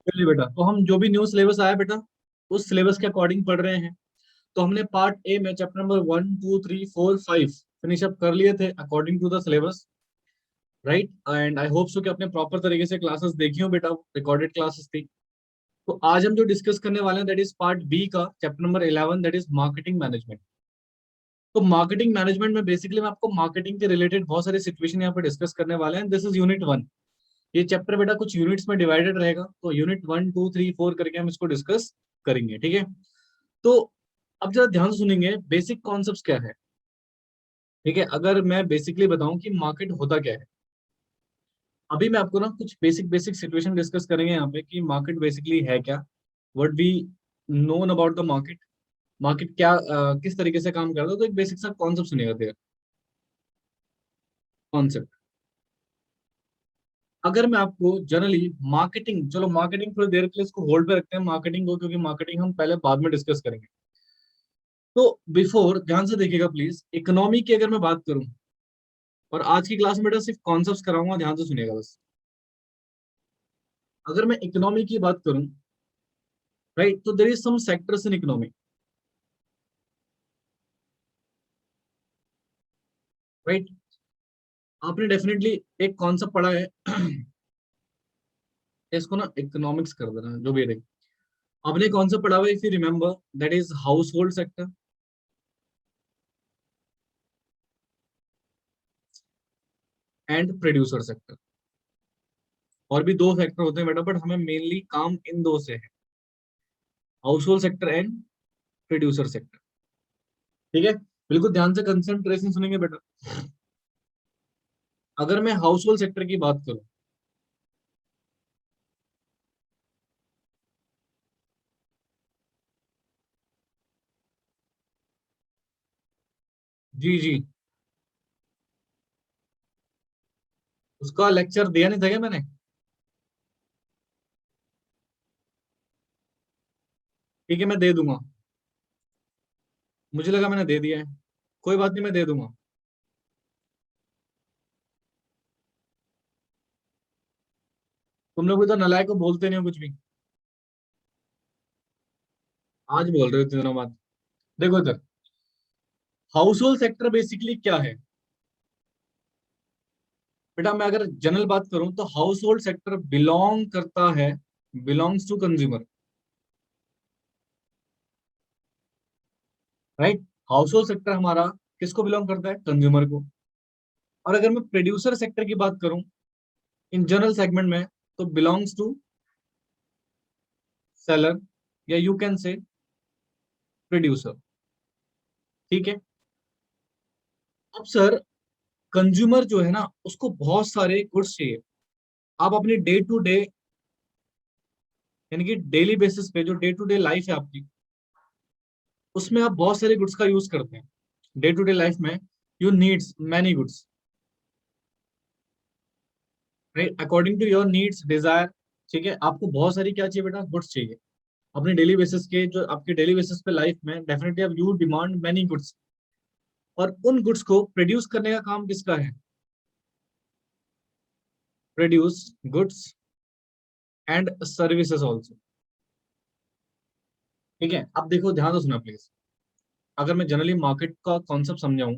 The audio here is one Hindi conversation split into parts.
चलिए बेटा, तो हम जो भी न्यू सिलेबस आया बेटा, उस सिलेबस के अकॉर्डिंग पढ़ रहे हैं। तो हमने पार्ट ए में चैप्टर नंबर 1 2 3 4 5 फिनिश अप कर लिए थे according to the syllabus, right. And I hope so कि आपने प्रॉपर तरीके से क्लासेस देखी हो बेटा, रिकॉर्डेड क्लासेस थी। तो आज हम जो डिस्कस करने वाले हैं दैट इज पार्ट बी का chapter number 11, that is marketing management. तो मार्केटिंग मैनेजमेंट में बेसिकली मैं आपको मार्केटिंग के रिलेटेड बहुत सारे सिचुएशन यहाँ पे डिस्कस करने वाले हैं। This is unit 1। ये चैप्टर बेटा कुछ यूनिट्स में डिवाइडेड रहेगा, तो यूनिट 1 2 3 4 करके हम इसको डिस्कस करेंगे, ठीक है। तो अब जरा ध्यान से सुनेंगे बेसिक कॉन्सेप्ट्स क्या है, ठीक है। अगर मैं बेसिकली बताऊं कि मार्केट होता क्या है, अभी मैं आपको ना कुछ बेसिक बेसिक सिचुएशन डिस्कस करेंगे यहाँ पे कि मार्केट बेसिकली है क्या, what we known about the market, market क्या किस तरीके से काम करता है। तो एक बेसिक सा कॉन्सेप्ट सुनिएगा, देखिए कॉन्सेप्ट। अगर मैं आपको जनरली मार्केटिंग, चलो मार्केटिंग थोड़ी देर के लिए इसको होल्ड पे रखते हैं मार्केटिंग को, क्योंकि मार्केटिंग हम पहले बाद में डिस्कस करेंगे। तो बिफोर ध्यान से देखिएगा प्लीज, इकोनॉमी की अगर मैं बात करूं, और आज की क्लास में बेटा सिर्फ कॉन्सेप्ट्स कराऊंगा, ध्यान से सुनिएगा बस। अगर मैं इकोनॉमी की बात करूं, राइट, तो there is some sectors in economy, right. आपने डेफिनेटली एक कॉन्सेप्ट पढ़ा है इसको ना इकोनॉमिक्स कर देना जो भी है। आपने कॉन्सेप्ट पढ़ा हुआ है, if you remember, that is house hold sector and producer sector. और भी दो सेक्टर होते हैं बेटा, बट हमें मेनली काम इन दो से है, house hold sector and producer sector, ठीक है। बिल्कुल ध्यान से कंसंट्रेशन सुनेंगे बेटा। अगर मैं हाउस होल्ड सेक्टर की बात करूं, जी जी, उसका लेक्चर दिया नहीं था क्या मैंने? ठीक है, मैं दे दूंगा। मुझे लगा मैंने दे दिया है, कोई बात नहीं, मैं दे दूंगा। तुम लोग इधर नलायक को बोलते नहीं हो कुछ भी, आज बोल रहे हो इतने दिनों बाद। देखो इधर, हाउस होल्ड सेक्टर बेसिकली क्या है बेटा, मैं अगर जनरल बात करूं तो हाउस होल्ड सेक्टर बिलोंग करता है, belongs to consumer, right. House hold sector हमारा किसको बिलोंग करता है? कंज्यूमर को। और अगर मैं प्रोड्यूसर सेक्टर की बात करूं इन जनरल सेगमेंट में, तो बिलोंग्स टू सेलर, या यू कैन से प्रोड्यूसर, ठीक है। अब सर, कंज्यूमर जो है ना, उसको बहुत सारे गुड्स चाहिए। आप अपनी डे टू डे, यानी कि डेली बेसिस पे जो डे टू डे लाइफ है आपकी, उसमें आप बहुत सारे गुड्स का यूज करते हैं। डे टू डे लाइफ में you needs many goods, right, according to your needs desire, ठीक है। आपको बहुत सारी क्या चाहिए बेटा? गुड्स चाहिए। अपने डेली बेसिस के, जो आपके डेली बेसिस पे लाइफ में डेफिनेटली अब यू डिमांड मैनी गुड्स। और उन गुड्स को प्रोड्यूस करने का काम किसका है? Produce goods and services also, ठीक है। अब देखो ध्यान से सुना प्लीज। अगर मैं जनरली मार्केट का कॉन्सेप्ट समझाऊं,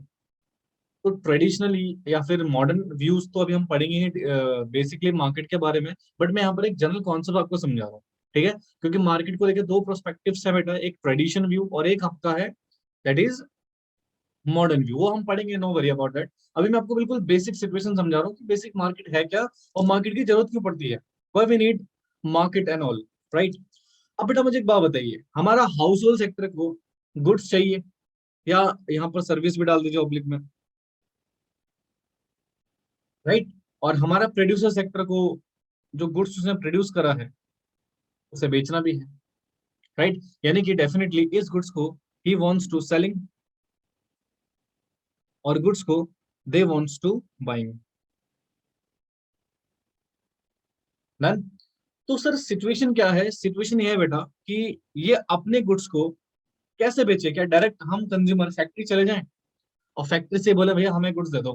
तो ट्रेडिशनली या फिर मॉडर्न व्यूज तो अभी हम पढ़ेंगे ही बेसिकली मार्केट के बारे में, बट मैं यहाँ पर एक जनरल कॉन्सेप्ट आपको समझा रहा हूँ, ठीक है। क्योंकि मार्केट को लेकर दो प्रोस्पेक्टिव्स है बेटा, एक ट्रेडिशन व्यू और एक आपका है दैट इज मॉडर्न व्यू। वो हम पढ़ेंगे, नो वरी अबाउट दैट। अभी मैं आपको बिल्कुल बेसिक सिचुएशन समझा रहा हूँ कि बेसिक मार्केट है क्या, और मार्केट की जरूरत क्यों पड़ती है, why we need market and all, right. अब बेटा मुझे एक बात बताइए, हमारा हाउस होल्ड सेक्टर को गुड्स चाहिए, या यहाँ पर सर्विस भी डाल दीजिए ऑब्लिक में, राइट। और हमारा प्रोड्यूसर सेक्टर को जो गुड्स उसने प्रोड्यूस करा है उसे बेचना भी है, राइट। यानी कि डेफिनेटली इस गुड्स को ही वांट्स टू सेलिंग, और गुड्स को they wants to buying, done. तो सर सिचुएशन क्या है? सिचुएशन ये है बेटा कि ये अपने गुड्स को कैसे बेचे, क्या डायरेक्ट हम कंज्यूमर फैक्ट्री चले जाएं और फैक्ट्री से बोले भैया हमें गुड्स दे दो,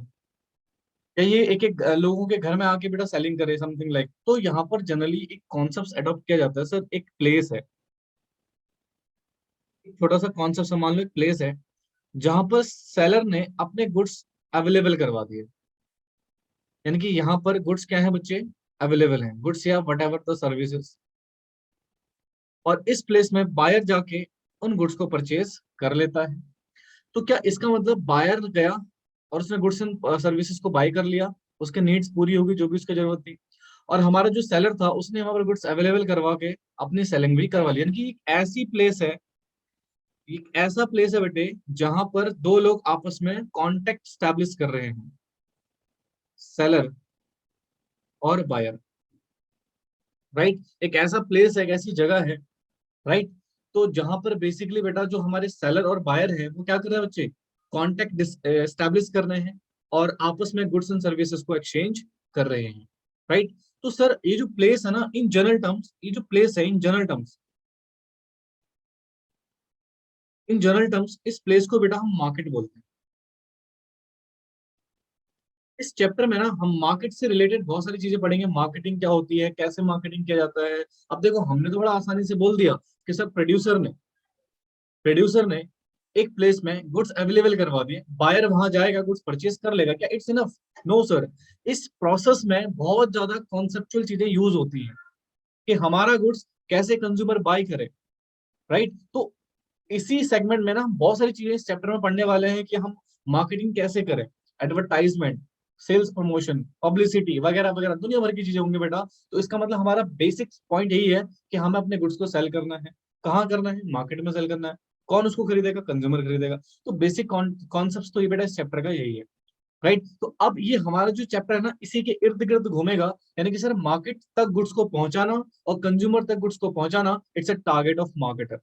या ये एक एक लोगों के घर में आके बेटा सेलिंग करे समथिंग लाइक। तो यहाँ पर जनरली एक कॉन्सेप्ट अडॉप्ट किया जाता है सर। एक प्लेस है, एक छोटा सा कॉन्सेप्ट मान लो, एक प्लेस है जहां पर सेलर ने अपने गुड्स अवेलेबल करवा दिए। यानी कि यहाँ पर गुड्स क्या है बच्चे, अवेलेबल हैं गुड्स या वट एवर द सर्विसेज। और इस प्लेस में बायर जाके उन गुड्स को परचेज कर लेता है। तो क्या इसका मतलब बायर गया और उसने गुड्स एंड सर्विसेज को बाय कर लिया, उसके नीड्स पूरी होगी जो भी उसकी जरूरत थी, और हमारा जो सेलर था उसने वहां पर गुड्स अवेलेबल करवा के अपनी सेलिंग भी करवा ली। यानी कि एक ऐसी प्लेस है, एक ऐसा प्लेस है बेटे जहां पर दो लोग आपस में कॉन्टेक्ट स्टैब्लिश कर रहे हैं, सेलर और बायर। राइट, एक ऐसा प्लेस है, एक ऐसी जगह है, राइट। तो जहां पर बेसिकली बेटा जो हमारे सेलर और बायर हैं वो क्या कर रहे हैं बच्चे, कॉन्टेक्ट एस्टेब्लिश कर रहे हैं और आपस में गुड्स एंड सर्विसेज को एक्सचेंज कर रहे हैं, राइट। तो सर ये जो प्लेस है ना, इन जनरल टर्म्स, ये जो प्लेस है in general terms, in general terms इस प्लेस को बेटा हम मार्केट बोलते हैं। इस चैप्टर में ना हम मार्केट से रिलेटेड बहुत सारी चीजें पढ़ेंगे, मार्केटिंग क्या होती है, कैसे मार्केटिंग किया जाता है। अब देखो हमने तो बड़ा आसानी से बोल दिया कि सर प्रोड्यूसर ने एक प्लेस में गुड्स अवेलेबल करवा दिए, बायर वहां जाएगा गुड्स परचेज कर लेगा, क्या इट्स इनफ? No sir. इस प्रोसेस में बहुत ज्यादा कॉन्सेप्चुअल चीजें यूज होती हैं कि हमारा गुड्स कैसे कंज्यूमर बाय करे, राइट। तो इसी सेगमेंट में ना बहुत सारी चीजें इस चैप्टर में पढ़ने वाले हैं कि हम मार्केटिंग कैसे करें, एडवर्टाइजमेंट, सेल्स प्रमोशन, पब्लिसिटी वगैरह वगैरह दुनिया भर की चीजें होंगी बेटा। तो इसका मतलब हमारा बेसिक पॉइंट यही है कि हमें अपने गुड्स को सेल करना है। कहाँ करना है, मार्केट में सेल करना है। कौन उसको खरीदेगा, कंज्यूमर खरीदेगा। तो बेसिक कॉन्सेप्ट तो ये बेटा इस चैप्टर का यही है, राइट। तो अब ये हमारा जो चैप्टर है ना इसी के इर्द गिर्द घूमेगा। यानी कि सर मार्केट तक गुड्स को पहुंचाना और कंज्यूमर तक गुड्स को पहुंचाना, it's a target of marketer,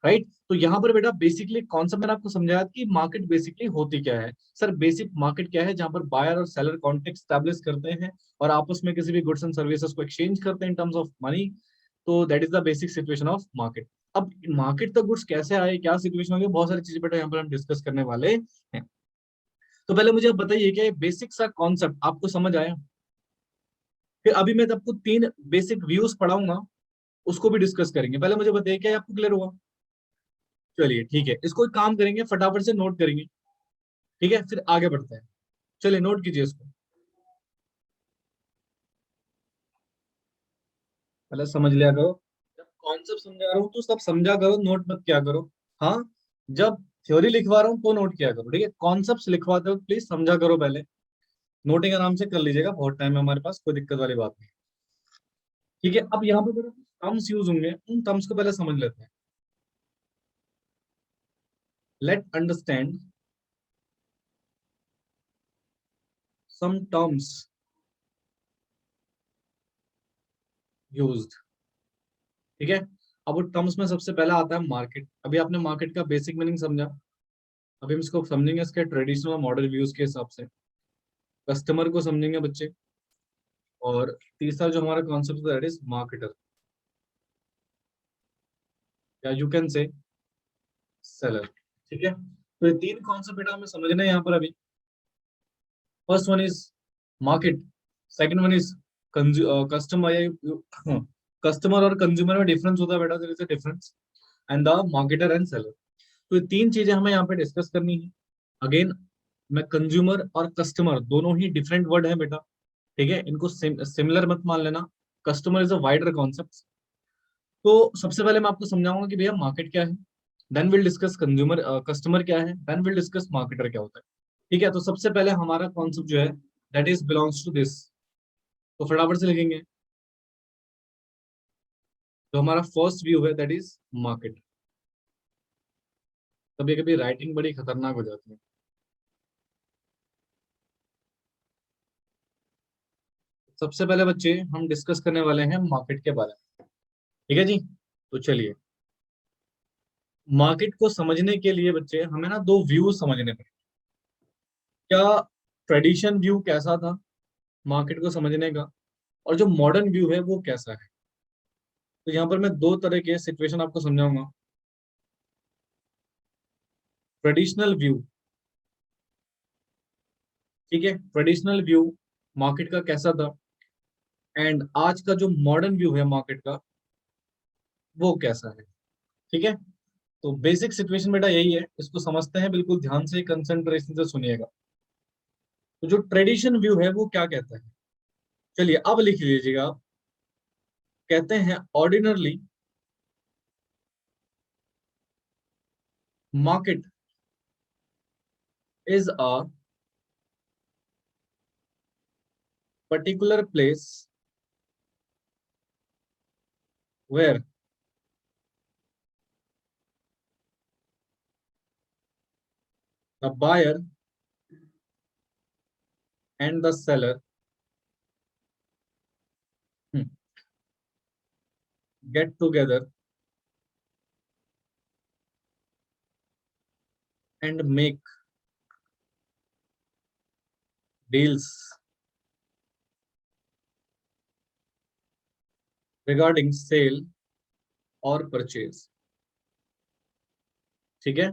right. तो यहाँ पर बेटा बेसिकली कॉन्सेप्ट मैंने आपको समझाया कि मार्केट बेसिकली होती क्या है। सर बेसिक मार्केट क्या है, जहां पर बायर और सेलर कॉन्टेक्ट स्टैब्लिश करते हैं और आपस में किसी भी गुड्स एंड सर्विसेज को एक्सचेंज करते हैं इन टर्म्स ऑफ मनी। तो that is the basic situation of market. अब मार्केट तक गुड्स कैसे आए, क्या सिचुएशन होगी, बहुत सारी चीजें बेटा यहाँ पर हम डिस्कस करने वाले हैं। तो पहले मुझे आप बताइए कि बेसिक सा कॉन्सेप्ट आपको समझ आया? फिर अभी मैं आपको तीन बेसिक व्यूज पढ़ाऊंगा, उसको भी डिस्कस करेंगे। पहले मुझे बताइए क्या ये आपको क्लियर हुआ? चलिए ठीक है, इसको एक काम करेंगे, फटाफट से नोट करेंगे, ठीक है, फिर आगे बढ़ते हैं। चलिए नोट कीजिए इसको, पहले समझ लिया करो। जब कॉन्सेप्ट समझा रहा हूँ तो सब समझा करो, नोट मत किया करो। हाँ, जब थ्योरी लिखवा रहा हूँ तो नोट किया करो, ठीक है। कॉन्सेप्ट लिखवाते हो प्लीज समझा करो पहले। नोटिंग आराम से कर लीजिएगा, बहुत टाइम है हमारे पास, कोई दिक्कत वाली बात नहीं। ठीक है, अब यहाँ पे मेरे टर्म्स यूज होंगे, उन टर्म्स को पहले समझ लेते हैं। Let understand some terms used, ठीक है। अब वो टर्म्स में सबसे पहला आता है मार्केट। अभी आपने मार्केट का बेसिक मीनिंग समझा, अभी हम इसको समझेंगे इसके ट्रेडिशनल और मॉडर्न व्यूज के हिसाब से। कस्टमर को समझेंगे बच्चे, और तीसरा जो हमारा कॉन्सेप्ट है दैट इज मार्केटर, या यू कैन से सेलर, ठीक है। तो ये तीन कॉन्सेप्ट बेटा हमें समझना है यहाँ पर अभी। First one is market, second one is customer, या कस्टमर और कंज्यूमर में डिफरेंस होता है बेटा, there is a difference, and the marketer and seller. तो ये तीन चीजें हमें यहाँ पे डिस्कस करनी है। अगेन, मैं कंज्यूमर और कस्टमर दोनों ही डिफरेंट वर्ड है बेटा, ठीक है, इनको सिमिलर मत मान लेना। Customer is a wider concept. तो सबसे पहले मैं आपको समझाऊंगा कि भैया मार्केट क्या है, then will discuss consumer, customer क्या है, देन विल डिस्कस मार्केटर क्या होता है। ठीक है, तो सबसे पहले हमारा कॉन्सेप्ट जो है that is belongs to this. तो फटाफट से लिखेंगे, तो हमारा फर्स्ट व्यू है दैट इज मार्केट। कभी कभी राइटिंग बड़ी खतरनाक हो जाती है। सबसे पहले बच्चे हम डिस्कस करने वाले हैं मार्केट के बारे में, ठीक है जी। तो चलिए, मार्केट को समझने के लिए बच्चे हमें ना दो व्यू समझने पड़े। क्या ट्रेडिशन व्यू कैसा था मार्केट को समझने का, और जो मॉडर्न व्यू है वो कैसा है। तो यहाँ पर मैं दो तरह के सिचुएशन आपको समझाऊंगा। ट्रेडिशनल व्यू, ठीक है, ट्रेडिशनल व्यू मार्केट का कैसा था एंड आज का जो मॉडर्न व्यू है मार्केट का वो कैसा है। ठीक है, तो बेसिक सिचुएशन बेटा यही है, इसको समझते हैं, बिल्कुल ध्यान से कंसंट्रेशन से सुनिएगा। तो जो ट्रेडिशन व्यू है वो क्या कहता है, चलिए अब लिख लीजिएगा आप। कहते हैं ordinarily market is a particular place where the buyer and the seller get together and make deals regarding sale और परचेज। ठीक है,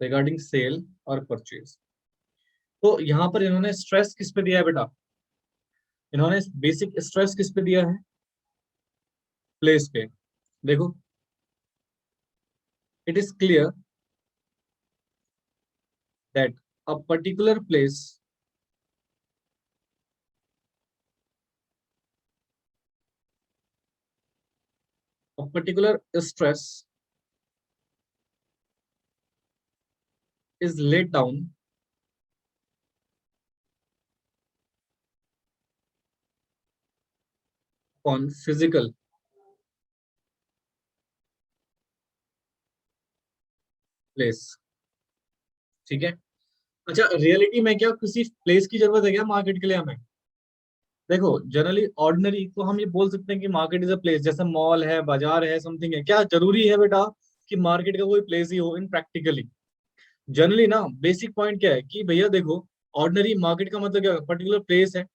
रिगार्डिंग सेल और परचेज। तो यहां पर इन्होंने स्ट्रेस किस पे दिया है बेटा, इन्होंने बेसिक स्ट्रेस किस पे दिया है, प्लेस पे। देखो, it is clear that a particular place a particular stress is laid down on physical place। ठीक है, अच्छा रियलिटी में क्या किसी प्लेस की जरूरत है क्या मार्केट के लिए हमें। देखो जनरली ऑर्डिनरी तो हम ये बोल सकते हैं कि मार्केट इज अ प्लेस, जैसे मॉल है, बाजार है, समथिंग है। क्या जरूरी है बेटा कि मार्केट का कोई प्लेस ही हो इन प्रैक्टिकली। जनरली ना बेसिक पॉइंट क्या है कि भैया देखो, ऑर्डिनरी मार्केट का मतलब क्या, पर्टिकुलर प्लेस है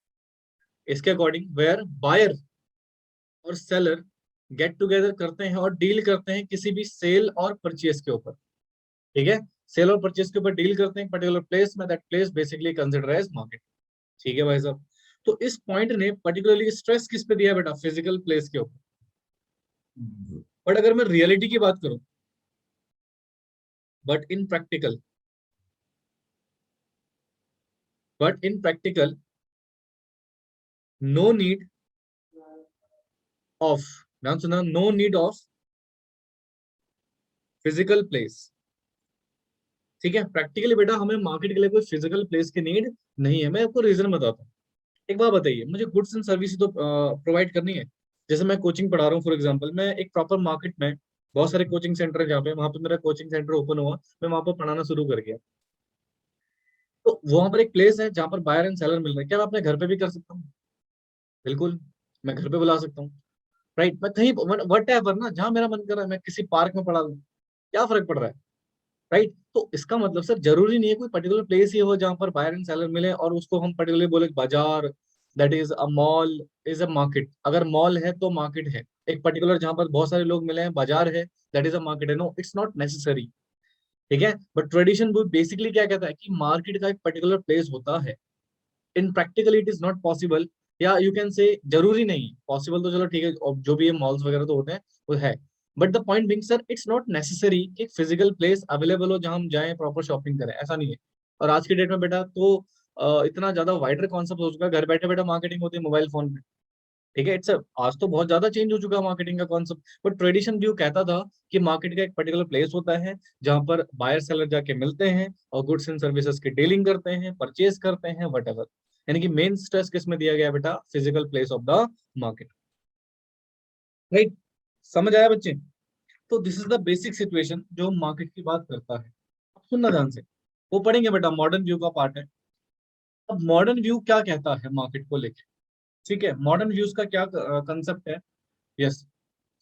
इसके अकॉर्डिंग वेयर बायर और सेलर गेट टुगेदर करते हैं और डील करते हैं किसी भी सेल और परचेज के ऊपर। ठीक है, सेल और परचेज के ऊपर डील करते हैं पर्टिकुलर प्लेस में, that place basically consider as market. ठीक है भाई साहब, तो इस पॉइंट ने पर्टिकुलरली स्ट्रेस किस पे दिया है बेटा, फिजिकल प्लेस के ऊपर। बट अगर मैं रियलिटी की बात करूं, but in practical but in practical no need of, ध्यान सुना, no need of physical place. ठीक है, प्रैक्टिकली बेटा हमें मार्केट के लिए कोई फिजिकल प्लेस की नीड नहीं है। मैं आपको रीजन बताता हूँ। एक बात बताइए, मुझे गुड्स एंड सर्विस तो प्रोवाइड करनी है। जैसे मैं कोचिंग पढ़ा रहा हूँ फॉर एग्जांपल, मैं एक प्रॉपर मार्केट में, बहुत सारे कोचिंग सेंटर है जहाँ पे, वहां पे मेरा कोचिंग सेंटर ओपन हुआ, मैं वहां पर पढ़ाना शुरू कर गया। तो वहां पर एक प्लेस है जहाँ पर बायर एंड सेलर मिल रहे हैं, क्या मैं अपने घर पे भी कर सकता हूँ। बिल्कुल, मैं घर पे बुला सकता हूँ। राइट, मैं कहीं वट एवर ना, जहाँ मेरा मन कर रहा है मैं किसी पार्क में पढ़ा दूँ, क्या फर्क पड़ रहा है। राइट, तो इसका मतलब सर जरूरी नहीं है कोई पर्टिकुलर प्लेस ही हो जहां पर बायर एंड सेलर मिले और उसको हम पर्टिकुलरली बोले बाजार, that is a mall, is a market. अगर मॉल है तो मार्केट है, एक पर्टिकुलर जहां पर बहुत सारे लोग मिले हैं बाजार है, दैट इज अ मार्केट है। No, it's not necessary. ठीक है, बट ट्रेडिशन बुक बेसिकली क्या कहता है कि मार्केट का एक पर्टिकुलर प्लेस होता है। In practically it is not possible, या यू कैन से जरूरी नहीं, पॉसिबल तो चलो ठीक है, और जो भी ये मॉल्स वगैरह तो होते हैं वो है। But the point being sir, it's not necessary कि फिजिकल प्लेस अवेलेबल हो जहां हम जाएं प्रॉपर शॉपिंग करें, ऐसा नहीं है। और आज की डेट में बेटा तो इतना ज्यादा वाइडर कॉन्सेप्ट हो चुका है, घर बैठे बैठे मार्केटिंग होती है मोबाइल फोन पे। ठीक है, इट्स आज तो बहुत ज्यादा चेंज हो चुका है मार्केटिंग का कॉन्सेप्ट। बट ट्रेडिशन व्यू कहता था कि मार्केट का एक पर्टिकुलर प्लेस होता है जहां पर बायर सेलर जाके मिलते हैं और गुड्स एंड सर्विसेज की डीलिंग करते हैं, परचेज करते हैं, वट एवर। यानी कि मेन स्ट्रेस किस में दिया गया है बेटा, physical place of the market. Right, समझ आया बच्चे। तो this is the basic situation जो मार्केट की बात करता है। अब सुनना ध्यान से, वो पढ़ेंगे बेटा, मॉडर्न व्यू का पार्ट है। अब मॉडर्न व्यू क्या कहता है मार्केट को लेके। ठीक है, मॉडर्न व्यूज का क्या कंसेप्ट है। यस,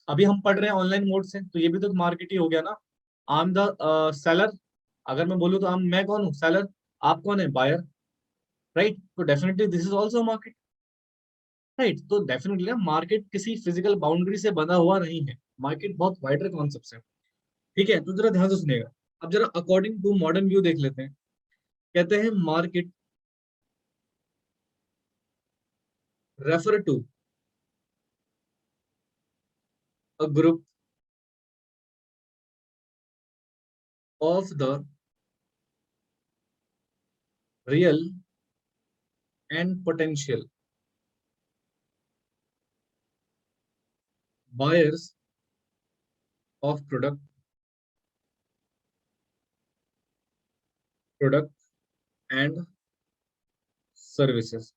अभी हम पढ़ रहे हैं ऑनलाइन मोड से, तो ये भी तो मार्केट ही हो गया ना। आई एम द सेलर, अगर मैं बोलूँ तो मैं कौन हूँ, सेलर। आप कौन है, बायर। राइट, तो definitely this is also market. Right, तो डेफिनेटली ना मार्केट किसी फिजिकल बाउंड्री से बंधा हुआ नहीं है, मार्केट बहुत वाइडर कॉन्सेप्ट है। ठीक है, तो जरा ध्यान से सुनिएगा। अब जरा अकॉर्डिंग टू मॉडर्न व्यू देख लेते हैं। कहते हैं market refer to a group of the real and potential buyers of product and services.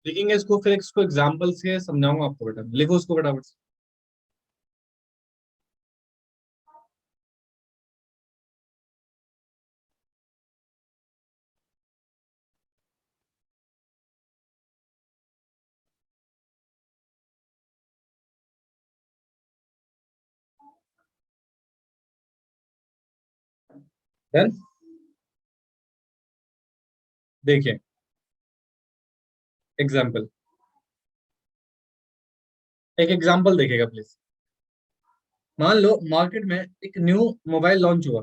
लिखेंगे इसको, फिर इसको एग्जाम्पल से समझाऊंगा आपको बेटा, लिखो उसको फटाफट से। देन देखिए एग्जाम्पल, एक एग्जाम्पल देखिएगा प्लीज। मान लो मार्केट में एक न्यू मोबाइल लॉन्च हुआ।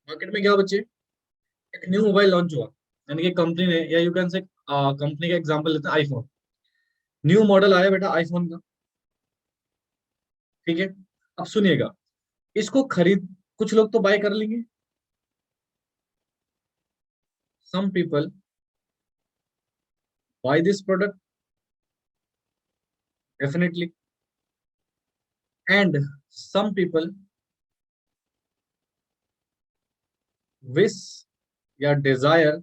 मार्केट में क्या हुआ बच्चे, एक न्यू मोबाइल लॉन्च हुआ, यानी कि कंपनी ने, या यू कैन से कंपनी का एग्जांपल लेते हैं आईफोन। न्यू मॉडल आया बेटा आईफोन का, ठीक है। अब सुनिएगा, इसको खरीद कुछ लोग तो बाय कर लेंगे, some people buy this product definitely, and some people wish या desire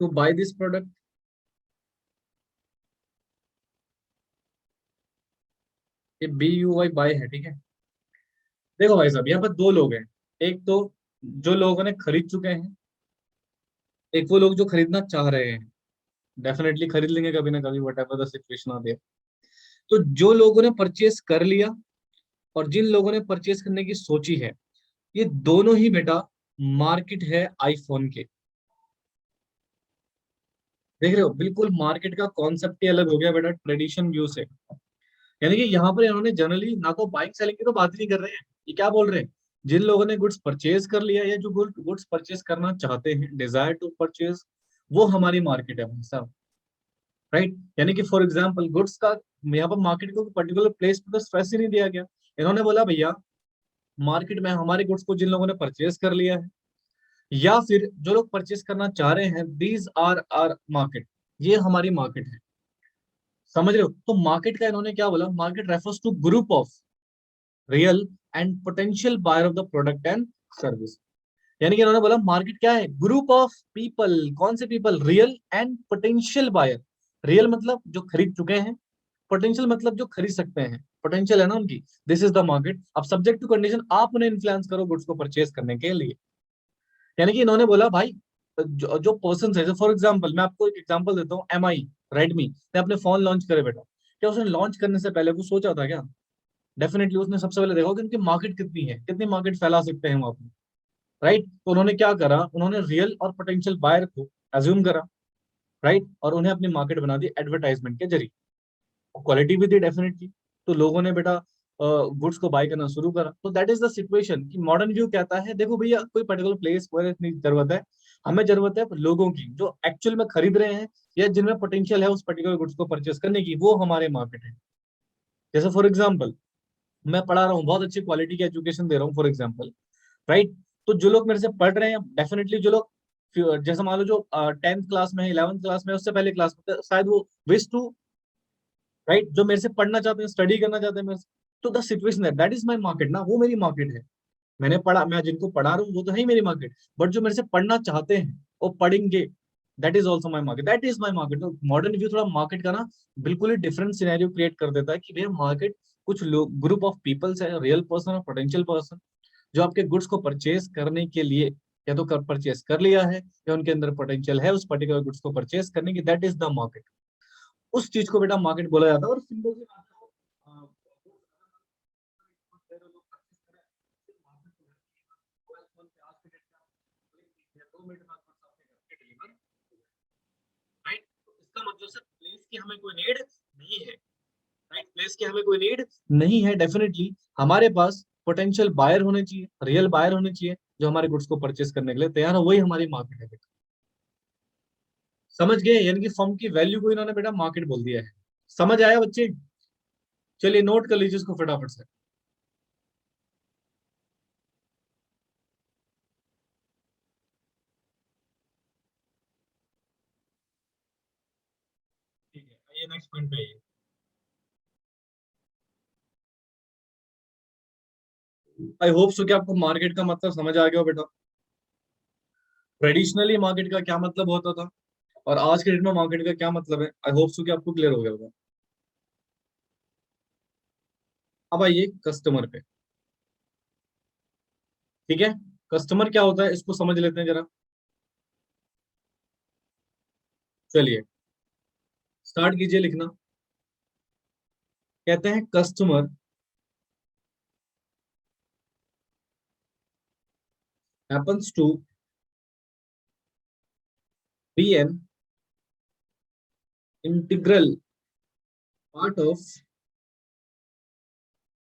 to buy this product. ये बी यू वाई बाय है, ठीक है। देखो भाई साहब, यहाँ पर दो लोग हैं। एक तो जो लोगों ने खरीद चुके हैं, एक वो लोग जो खरीदना चाह रहे हैं। डेफिनेटली खरीद लेंगे कभी ना कभी, वट एवर द सिचुएशन आ। तो जो लोगों ने परचेस कर लिया और जिन लोगों ने परचेस करने की सोची है, ये दोनों ही बेटा मार्केट है आईफोन के। देख रहे हो, बिल्कुल मार्केट का कॉन्सेप्ट ही अलग हो गया बेटा ट्रेडिशन व्यू से। यानी कि यहाँ पर इन्होंने जनरली ना तो बाइक सेलिंग की तो बात ही नहीं कर रहे हैं। ये क्या बोल रहे हैं, जिन लोगों ने गुड्स परचेज कर लिया या जो गुड्स परचेज करना चाहते हैं, डिजायर टू परचेज, वो हमारी मार्केट है भाई साहब। राइट, यानी कि फॉर एग्जाम्पल गुड्स का यहाँ पर मार्केट को पर्टिकुलर प्लेस पर तो स्ट्रेस ही नहीं दिया गया। इन्होंने बोला भैया मार्केट में हमारे गुड्स को जिन लोगों ने परचेज कर लिया है या फिर जो लोग परचेज करना चाह रहे हैं, दीज आर आर मार्केट, ये हमारी मार्केट है। समझ रहे हो, तो मार्केट का इन्होंने क्या बोला, market refers to group of real and potential buyer of the product and service. यानी कि इन्होंने बोला मार्केट क्या है, ग्रुप ऑफ पीपल। कौन से people, real and potential buyer. Real मतलब जो खरीद चुके हैं, पोटेंशियल मतलब जो खरीद सकते हैं, पोटेंशियल है ना उनकी। This is the market. अब सब्जेक्ट टू कंडीशन, आप उन्हें इन्फ्लुएंस करो गुड्स को परचेज करने के लिए। यानी कि इन्होंने बोला भाई जो पर्सन है, फॉर एग्जाम्पल मैं आपको एक एग्जाम्पल देता हूँ, एम आई, रेडमी ने अपने फोन लॉन्च करे बेटा। क्या उसने लॉन्च करने से पहले कुछ सोचा था क्या? डेफिनेटली उसने सबसे पहले देखा कि उनकी मार्केट कितनी है, कितनी मार्केट फैला सकते हैं वो अपनी। राइट, तो उन्होंने क्या करा, उन्होंने रियल और पोटेंशियल बायर को एज्यूम करा। राइट, और उन्हें अपनी मार्केट बना दी एडवर्टाइजमेंट के जरिए। क्वालिटी भी थी डेफिनेटली, तो लोगों ने बेटा गुड्स को बाय करना शुरू करा। तो दैट इज द सिचुएशन कि मॉडर्न व्यू कहता है देखो भैया कोई पर्टिकुलर प्लेस वगैरह नहीं जरूरत है, हमें जरूरत है लोगों की जो एक्चुअल में खरीद रहे हैं या जिनमें पोटेंशियल है उस पर्टिकुलर गुड्स को परचेस करने की, वो हमारे मार्केट है। जैसे फॉर एग्जाम्पल मैं पढ़ा रहा हूँ, बहुत अच्छी क्वालिटी की एजुकेशन दे रहा हूँ फॉर एग्जाम्पल। राइट, तो जो लोग मेरे से पढ़ रहे हैं डेफिनेटली, जो लोग जैसे मान लो जो 10th क्लास में है, 11th क्लास में है, उससे पहले क्लास में शायद वो विश टू, राइट, जो मेरे से पढ़ना चाहते हैं, स्टडी करना चाहते हैं मेरे से, तो द सिचुएशन है दैट इज माई मार्केट ना, वो मेरी मार्केट है। मैंने पढ़ा, मैं जिनको पढ़ा रहा हूँ वो तो है ही मेरी मार्केट, बट जो मेरे से पढ़ना चाहते हैं वो पढ़ेंगे, that is also my market, that is my market. तो मॉडर्न व्यू थोड़ा मार्केट का ना बिल्कुल ही डिफरेंट सिनेरियो क्रिएट कर देता है कि भैया मार्केट कुछ लोग, ग्रुप ऑफ पीपल्स है, रियल पर्सन और पोटेंशियल पर्सन, जो आपके गुड्स को परचेज करने के लिए या तो कर परचेज कर लिया है या उनके अंदर पोटेंशियल है उस पर्टिकुलर गुड्स को परचेज करने की, दैट इज द मार्केट। उस चीज को बेटा मार्केट बोला जाता है। और सिंपल सी बात है, राइट, तो इसका मतलब सर प्लेस की हमें कोई नीड नहीं है। राइट, प्लेस की हमें कोई नीड नहीं है। डेफिनेटली हमारे पास पोटेंशियल बायर होने चाहिए, रियल बायर होने चाहिए, जो हमारे गुड्स को परचेस करने के लिए तैयार हो, वही हमारी मार्केट है बेटा। समझ गए? यानी कि फर्म की वैल्यू को इन्होंने बेटा मार्केट बोल दिया है। समझ आया बच्चे? चलिए नोट कर लीजिए इसको फटाफट से। ठीक है, आइए नेक्स्ट पॉइंट पे आइए। आई होप सो कि आपको मार्केट का मतलब समझ आ गया हो बेटा। ट्रेडिशनली मार्केट का क्या मतलब होता था और आज के डेट में मार्केट का क्या मतलब है, आई होप सो कि आपको क्लियर हो गया होगा। अब आइए कस्टमर पे। ठीक है, कस्टमर क्या होता है इसको समझ लेते हैं जरा। चलिए स्टार्ट कीजिए लिखना। कहते हैं customer happens to be an integral part of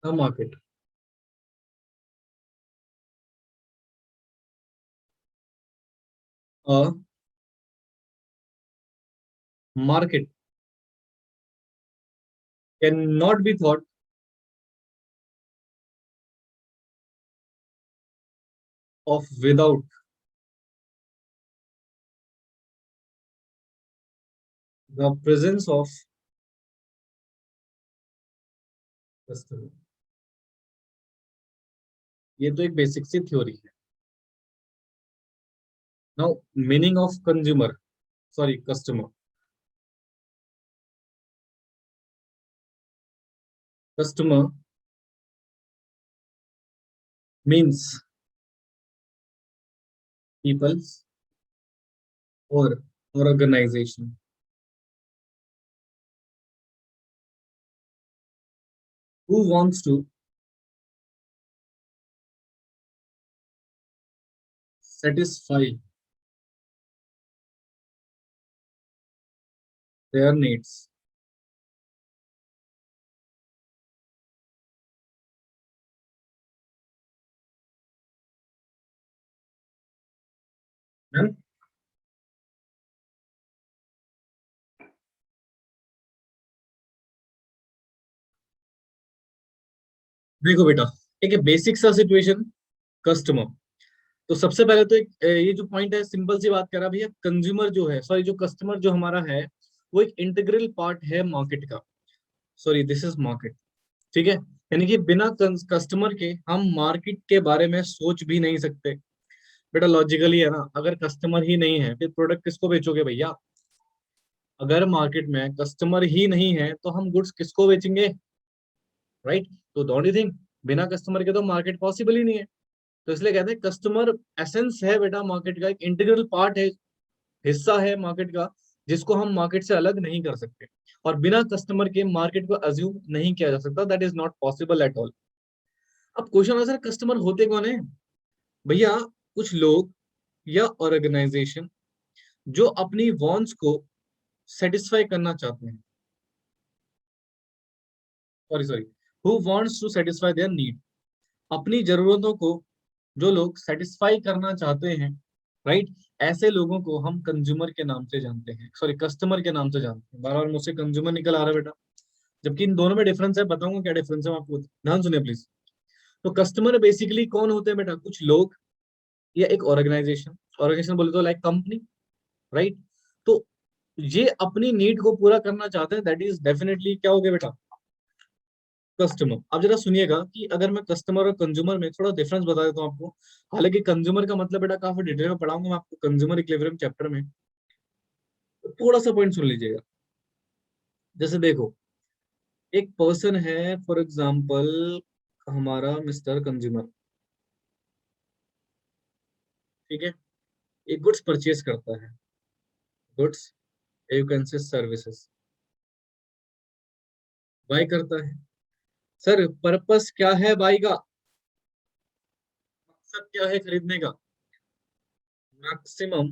the market. A market can not be thought of without the presence of customer. ये तो एक बेसिक सी थ्योरी है। Now meaning of consumer, sorry customer. Customer means peoples और organisation who wants to satisfy their needs। है? देखो बेटा, एक बेसिक सा सिचुएशन। कस्टमर, तो सबसे पहले तो एक ये जो पॉइंट है, सिंपल सी बात कर रहा भैया, कंज्यूमर जो है, सॉरी जो कस्टमर जो हमारा है, वो एक इंटीग्रल पार्ट है मार्केट का। Sorry this is market. ठीक है, यानी कि बिना कस्टमर के हम मार्केट के बारे में सोच भी नहीं सकते। बेटा लॉजिकली है ना, अगर कस्टमर ही नहीं है फिर प्रोडक्ट किसको बेचोगे भैया? अगर मार्केट में कस्टमर ही नहीं है तो हम गुड्स किसको बेचेंगे? राइट? तो डोंट यू थिंक बिना कस्टमर के तो मार्केट पॉसिबल ही नहीं है। तो इसलिए कहते हैं कस्टमर एसेंस है बेटा मार्केट का, एक इंटीग्रल पार्ट है, हिस्सा है मार्केट का, जिसको हम मार्केट से अलग नहीं कर सकते। और बिना कस्टमर के मार्केट को अज्यूम नहीं किया जा सकता, that is not possible at all. अब क्वेश्चन आता है कस्टमर होते कौन है? भैया कुछ लोग या ऑर्गेनाइजेशन जो अपनी वॉन्ट्स को सेटिस्फाई करना चाहते हैं, sorry sorry, who wants to satisfy their need, अपनी जरूरतों को जो लोग सेटिस्फाई करना चाहते हैं, राइट? ऐसे लोगों को हम कंज्यूमर के नाम से जानते हैं, सॉरी कस्टमर के नाम से जानते हैं। बार बार मुझसे कंज्यूमर निकल आ रहा है बेटा, जबकि इन दोनों में डिफरेंस है, बताऊंगा क्या डिफरेंस है, मैं आपको ध्यान सुनिए प्लीज। तो कस्टमर बेसिकली कौन होते हैं बेटा? कुछ लोग या एक ऑर्गेनाइजेशन, ऑर्गेनाइजेशन बोले तो लाइक कंपनी, राइट? तो ये अपनी नीड को पूरा करना चाहते हैं, दैट इज डेफिनेटली क्या हो गया बेटा? कस्टमर। अब जरा सुनिएगा कि अगर मैं कस्टमर और कंज्यूमर में थोड़ा डिफरेंस बता देता हूँ आपको। हालांकि कंज्यूमर का मतलब बेटा काफी डिटेल में पढ़ाऊंगा मैं आपको कंज्यूमर इक्विलिब्रियम चैप्टर में, तो थोड़ा सा पॉइंट सुन लीजिएगा। जैसे देखो, एक पर्सन है फॉर एग्जांपल, हमारा मिस्टर कंज्यूमर, ठीक है, एक गुड्स परचेज करता है, goods, you can say services, buy करता है। सर पर्पस क्या है बाई का? मकसद क्या है खरीदने का? Maximum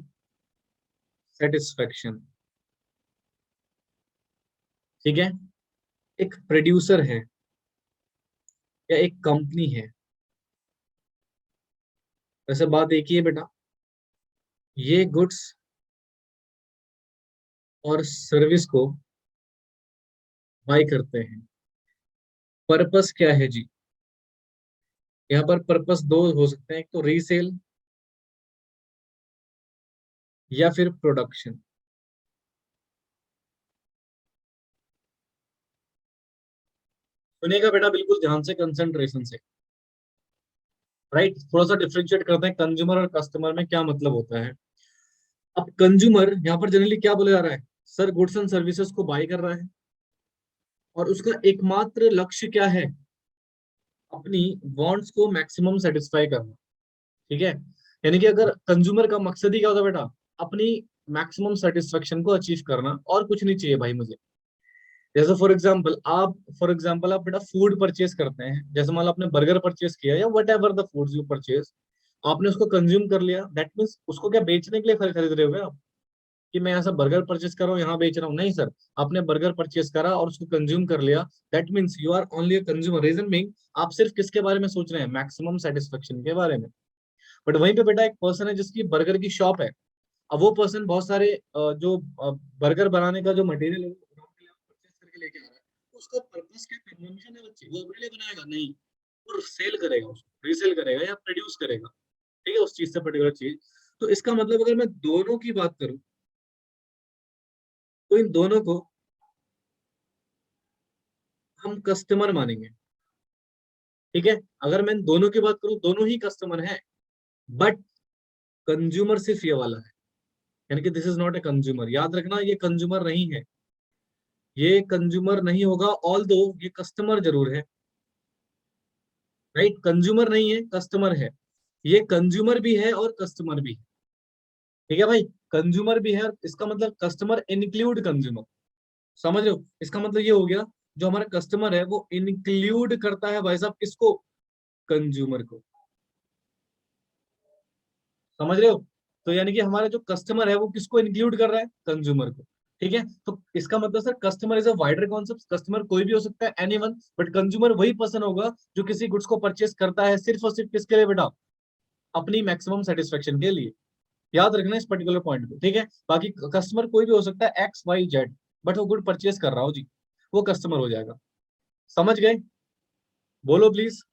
satisfaction. ठीक है, एक प्रोड्यूसर है या एक कंपनी है, वैसे बात एक ही है बेटा, ये गुड्स और सर्विस को बाय करते हैं। पर्पस क्या है जी? यहाँ पर पर्पस दो हो सकते हैं, एक तो रीसेल या फिर प्रोडक्शन। सुनिएगा बेटा बिल्कुल ध्यान से, कंसंट्रेशन से। राइट, थोड़ा सा डिफरेंशिएट करते हैं कंज्यूमर और कस्टमर में क्या मतलब होता है। अब कंज्यूमर यहाँ पर जनरली क्या बोला जा रहा है, सर गुड्स एंड सर्विसेज को बाय कर रहा है और उसका एकमात्र लक्ष्य क्या है, अपनी वांट्स को मैक्सिमम सेटिस्फाई करना। ठीक है, यानी कि अगर कंज्यूमर का मकसद ही क्या होता है बेटा, अपनी मैक्सिमम सेटिस्फेक्शन को अचीव करना, और कुछ नहीं चाहिए भाई मुझे। जैसे फॉर एग्जाम्पल आप बेटा फूड परचेज करते हैं, जैसे मान लो आपने बर्गर परचेज किया या what ever the foods you purchase, आपने उसको कंज्यूम कर लिया, दैट मीन्स उसको क्या बेचने के लिए खरीद रहे हो आप, कि मैं ऐसा बर्गर परचेज कर रहा हूँ यहाँ बेच रहा हूँ, नहीं सर। आपने बर्गर परचेज करा और उसको कंज्यूम कर लिया, that means you are only a consumer. Reason being, आप सिर्फ किसके बारे में सोच रहे हैं, मैक्सिमम सेटिस्फेक्शन के बारे में। बट वहीं पे बेटा एक पर्सन है जिसकी बर्गर की शॉप है, अब वो पर्सन बहुत सारे जो बर्गर बनाने का जो मटेरियल है परचेज करके लेके आ रहा है, तो उसका पर्पस क्या, कन्जम्पशन है बच्चे, वो अपने लिए बनाएगा नहीं, वो सेल करेगा, उसको रीसेल करेगा या प्रोड्यूस करेगा। ठीक है, उस चीज से पर्टिकुलर चीज। तो इसका मतलब अगर मैं दोनों की बात करूं, तो इन दोनों को हम कस्टमर मानेंगे। ठीक है, अगर मैं इन दोनों की बात करूं, दोनों ही कस्टमर हैं, बट कंज्यूमर सिर्फ ये वाला है, यानी कि this is not a consumer. याद रखना, ये कंज्यूमर नहीं है, ये कंज्यूमर नहीं होगा, ऑल दो ये कस्टमर जरूर है। राइट, कंज्यूमर नहीं है, कस्टमर है। ये कंज्यूमर भी है और कस्टमर भी है। ठीक है भाई, कंज्यूमर भी है और इसका मतलब कस्टमर इंक्लूड कंज्यूमर। समझ रहे हो, इसका मतलब ये हो गया, जो हमारा कस्टमर है वो इंक्लूड करता है भाई साहब किसको, कंज्यूमर को। समझ रहे हो, तो यानी कि हमारा जो कस्टमर है वो किसको इंक्लूड कर रहा है, कंज्यूमर को। ठीक है, तो इसका मतलब sir customer is a wider concept, customer कोई भी हो सकता है, एनीवन, बट कंज्यूमर वही पर्सन होगा जो किसी गुड्स को परचेस करता है सिर्फ और सिर्फ किसके लिए बेटा, अपनी मैक्सिमम सेटिस्फेक्शन के लिए। याद रखना इस पर्टिकुलर पॉइंट को। ठीक है, बाकी कस्टमर कोई भी हो सकता है, एक्स वाई जेड, बट वो गुड परचेस कर रहा हो जी, वो कस्टमर हो जाएगा। समझ गए, बोलो प्लीज।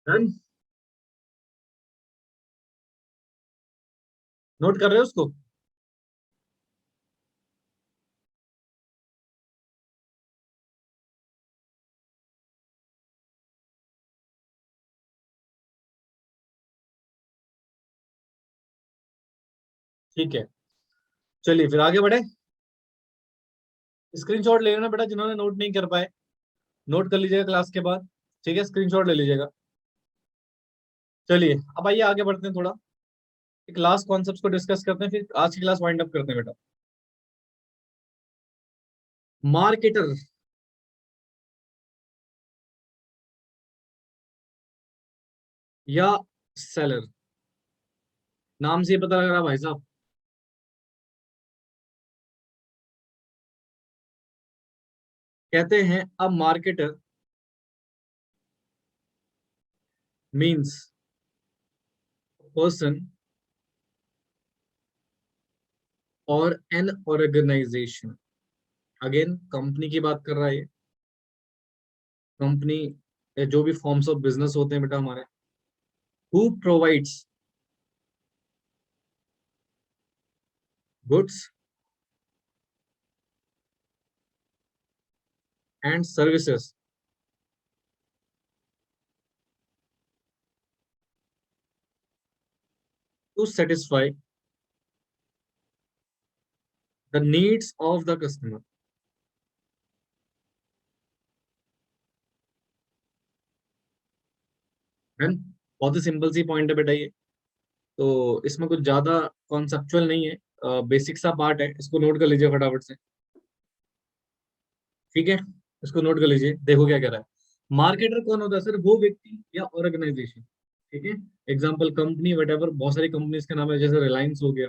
डन, नोट कर रहे हो उसको। ठीक है, चलिए फिर आगे बढ़े। स्क्रीनशॉट ले लेना बेटा जिन्होंने नोट नहीं कर पाए, नोट कर लीजिएगा क्लास के बाद। ठीक है, स्क्रीनशॉट ले लीजिएगा। चलिए अब आइए आगे बढ़ते हैं थोड़ा, एक लास्ट कॉन्सेप्ट को डिस्कस करते हैं, फिर आज की क्लास वाइंड अप करते हैं बेटा। मार्केटर या सेलर, नाम से ही पता लग रहा है भाई साहब। कहते हैं अब मार्केटर मींस पर्सन और एन ऑर्गेनाइजेशन। अगेन कंपनी की बात कर रहा है ये, कंपनी जो भी फॉर्म्स ऑफ बिजनेस होते हैं बेटा हमारे, who provides goods and services to satisfy the needs of the customer. है, बहुत ही सिंपल सी पॉइंट है बेटा ये, तो इसमें कुछ ज्यादा कॉन्सेप्चुअल नहीं है, बेसिक सा पार्ट है, इसको नोट कर लीजिए फटाफट से। ठीक है, इसको नोट कर लीजिए, देखो क्या कह रहा है। मार्केटर कौन होता है सर, वो व्यक्ति या ऑर्गेनाइजेशन ठीक है। एग्जाम्पल कंपनी वट एवर, बहुत सारी कंपनीज के नाम है, जैसे रिलायंस हो गया,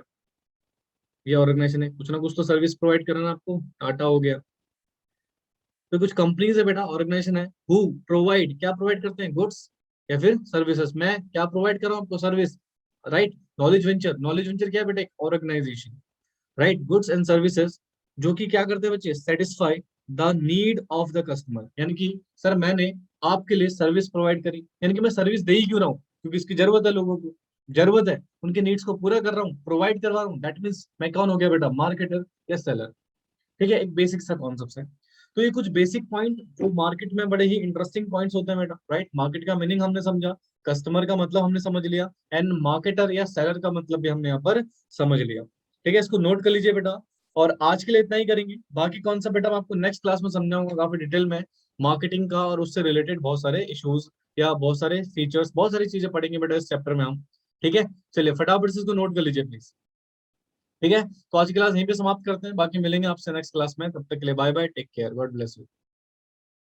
ये ऑर्गेनाइजेशन है, कुछ ना कुछ तो सर्विस प्रोवाइड करना आपको, टाटा हो गया। तो कुछ कंपनीज है बेटा, ऑर्गेनाइजेशन है, हु प्रोवाइड, क्या प्रोवाइड करते हैं, गुड्स या फिर सर्विसेज। मैं क्या प्रोवाइड कर रहा हूँ आपको, service, right. Knowledge venture, knowledge venture क्या है बेटा, एक organisation, right. Goods and services जो कि क्या करते हैं बच्चे, satisfy the need of the customer, यानी कि सर मैंने आपके लिए सर्विस प्रोवाइड करी, यानी कि मैं सर्विस दे ही क्यों रहा हूँ, क्योंकि इसकी जरूरत है, लोगों को जरूरत है, उनके नीड्स को पूरा कर रहा हूँ, प्रोवाइड करवा रहा हूँ, दैट मीन्स मैं कौन हो गया बेटा, मार्केटर या सेलर। ठीक है, एक बेसिक सा कॉन्सेप्ट है। तो ये कुछ बेसिक पॉइंट जो मार्केट में बड़े ही इंटरेस्टिंग पॉइंट्स होते हैं बेटा, राइट। मार्केट का मीनिंग हमने समझा, कस्टमर का मतलब हमने समझ लिया, एंड मार्केटर या सेलर का मतलब भी हमने यहाँ पर समझ लिया। ठीक है, इसको नोट कर लीजिए बेटा। और आज के लिए इतना ही करेंगे, बाकी कॉन्सेप्ट बेटा मैं आपको नेक्स्ट क्लास में समझाऊंगा काफी डिटेल में, मार्केटिंग का और उससे रिलेटेड बहुत सारे इश्यूज या बहुत सारे फीचर्स, बहुत सारी चीजें पढ़ेंगे बेटा इस चैप्टर में हम। ठीक है, चलिए फटाफट से इसको नोट कर लीजिए प्लीज। ठीक है, तो आज की क्लास यहीं पे समाप्त करते हैं, बाकी मिलेंगे आपसे नेक्स्ट क्लास में, तब तक के लिए bye bye, take care, God bless you.